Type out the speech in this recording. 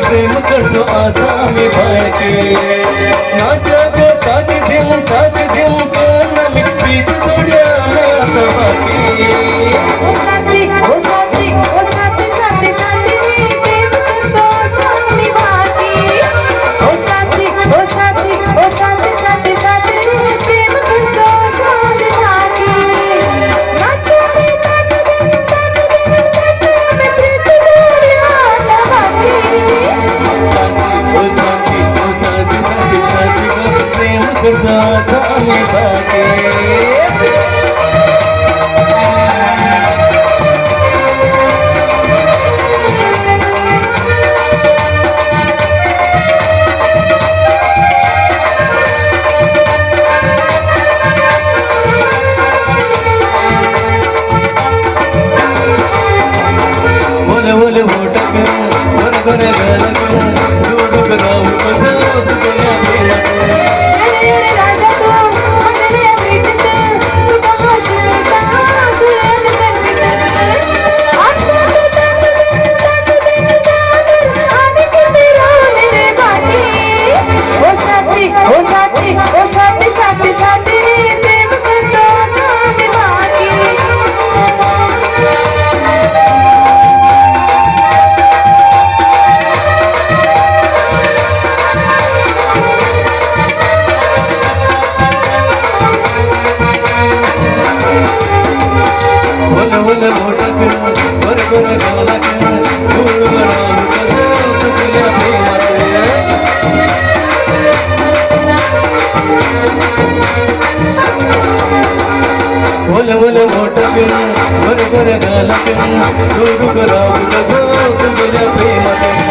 प्रेम करतो असा मी भाके नाचा गो ताज झिम पण मी प्रीत जोड्या बाकी ओ साथी ओ साथी ओ साथी साथी साथी प्रेम करतो स्वामी बाकी ओ साथी ओ साथी ओ साथी साथी साथी प्रेम करतो स्वामी बाकी नाचो रे ताज मी प्रीत जोड्या बाकी ओ साथी गो प्रेम करतो असा मी भाके बोल मोठक वर वर गलक जोडक राहू कसं तुझ्या प्रेमात रे राजा तू मंडले भेटत तू कहा शिकता सुरेल संगीत आक्षात ताक आणि किती राहले रे बाकी ओ साथी ओ साथी ओ साथी साथी साथी प्रेम करतो स्वामी बाकी बोल मोठक वर वर गलक जोडक राहू कसं तुझ्या प्रेमात बोल मोठक वर वर गलक जोडक राहू कसं तुझ्या प्रेमात